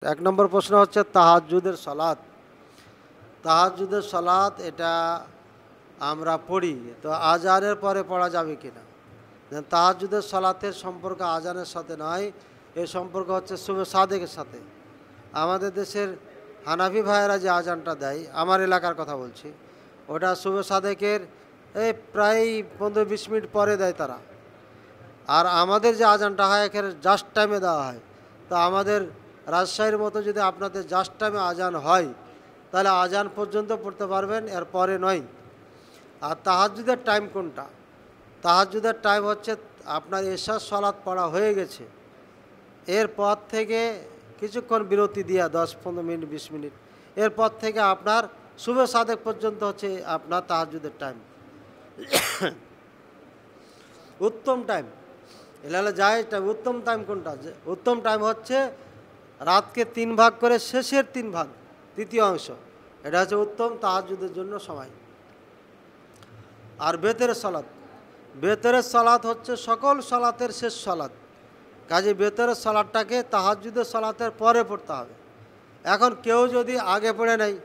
এক নম্বর প্রশ্ন হচ্ছে তাহাজ্জুদের সালাত। তাহাজ্জুদের সালাত এটা আমরা পড়ি, তো আজানের পরে পড়া যাবে কিনা? তাহাজ্জুদের সালাতের সম্পর্ক আজানের সাথে নয়, এর সম্পর্ক হচ্ছে শুভে সাদেকের সাথে। আমাদের দেশের হানাফি ভাইয়েরা যে আজানটা দেয়, আমার এলাকার কথা বলছি, ওটা শুভে সাদেকের এই প্রায় 15-20 মিনিট পরে দেয় তারা। আর আমাদের যে আজানটা হয় এখানে জাস্ট টাইমে দেওয়া হয়। তো আমাদের রাজশাহীর মতো যদি আপনাদের জাস্ট টাইমে আজান হয়, তাহলে আজান পর্যন্ত পড়তে পারবেন, এর পরে নয়। আর তাহাজ্জুদের টাইম কোনটা? তাহাজ্জুদের টাইম হচ্ছে আপনার এশার সালাত পড়া হয়ে গেছে, এরপর থেকে কিছুক্ষণ বিরতি দিয়া 10-15 মিনিট 20 মিনিট, এরপর থেকে আপনার শুভে সাদেক পর্যন্ত হচ্ছে আপনার তাহাজ্জুদের টাইম। উত্তম টাইম এলালে যায় টাইম। উত্তম টাইম কোনটা? উত্তম টাইম হচ্ছে রাতকে 3 ভাগ করে শেষের 3 ভাগ, তৃতীয় অংশ, এটা হচ্ছে উত্তম তাহাজ্জুদের জন্য সময়। আর বেতেরের সালাত, বেতেরের সালাত হচ্ছে সকল সালাতের শেষ সালাত। কাজে বেতেরের সালাতটাকে তাহাজ্জুদের সালাতের পরে পড়তে হবে। এখন কেউ যদি আগে পড়ে নেয়,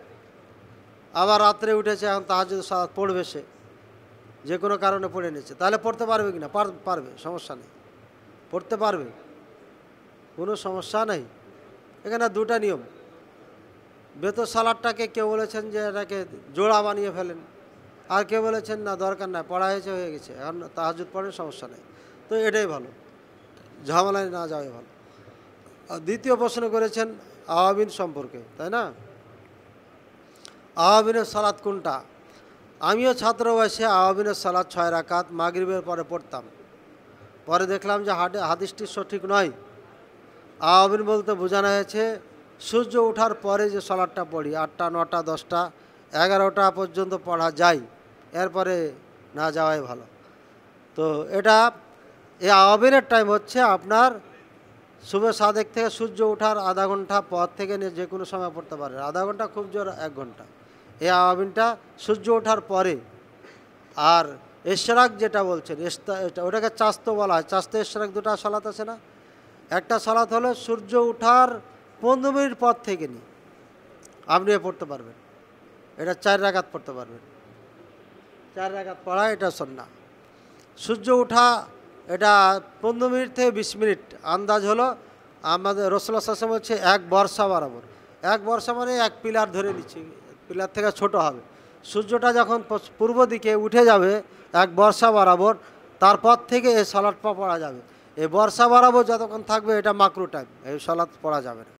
আবার রাত্রে উঠেছে, এখন তাহাজ্জুদের সালাত পড়বে, সে যে কোনো কারণে পড়ে নিচ্ছে, তাহলে পড়তে পারবে কি না? পারবে, সমস্যা নেই, পড়তে পারবে, কোনো সমস্যা নেই। এখানে দুটা নিয়ম। বেতর সালাদটাকে কেউ বলেছেন যে এটাকে জোড়া বানিয়ে ফেলেন, আর কেউ বলেছেন না, দরকার নাই, পড়া হয়েছে, হয়ে গেছে, এখন তাহাজ্জুদ পড়েন, সমস্যা নেই। তো এটাই ভালো, ঝামেলায় না যাওয়াই ভালো। আর দ্বিতীয় প্রশ্ন করেছেন আওয়াবিন সম্পর্কে, তাই না? আওয়াবিনের সালাত কোনটা? আমিও ছাত্র বয়সে আওয়াবিনের সালাত 6 রাকাত মাগরিবের পরে পড়তাম। পরে দেখলাম যে হাদিসটি সঠিক নয়। আওয়াবিন বলতে বোঝানো হয়েছে সূর্য ওঠার পরে যে সালাতটা পড়ি, 8টা 9টা 10টা 11টা পর্যন্ত পড়া যায়, এরপরে না যাওয়াই ভালো। তো এটা এই আওয়াবিনের টাইম হচ্ছে আপনার শুভে সাদেক থেকে সূর্য ওঠার আধা ঘন্টা পর থেকে নিয়ে যে কোনো সময় পড়তে পারে, আধা ঘন্টা খুব জোর 1 ঘন্টা। এই আওয়াবিনটা সূর্য ওঠার পরে। আর ইশরাক যেটা বলছেন, ওটাকে চাস্ত বলা হয়। চাস্ত ইশরাক দুটা সালাত আছে না? একটা সালাত হলো সূর্য ওঠার 15 মিনিট পর থেকে নিয়ে আপনি পড়তে পারবেন, এটা 4 রাকাত পড়তে পারবেন। 4 রাকাত পড়া এটা সুন্নাহ। সূর্য ওঠা এটা 15 মিনিট থেকে 20 মিনিট আন্দাজ হলো। আমাদের রাসূলুল্লাহ সাল্লাল্লাহু আলাইহি ওয়াসাল্লাম হচ্ছে 1 বর্ষা বরাবর। 1 বর্ষা মানে 1 পিলার ধরে নিচ্ছি, পিলার থেকে ছোট হবে। সূর্যটা যখন পূর্ব দিকে উঠে যাবে 1 বর্ষা বরাবর, তারপর থেকে এই সালাতটা পড়া যাবে। এই বর্ষা বরাবর যতক্ষণ থাকবে এটা মাকরু টাইম, এই সালাত পড়া যাবে না।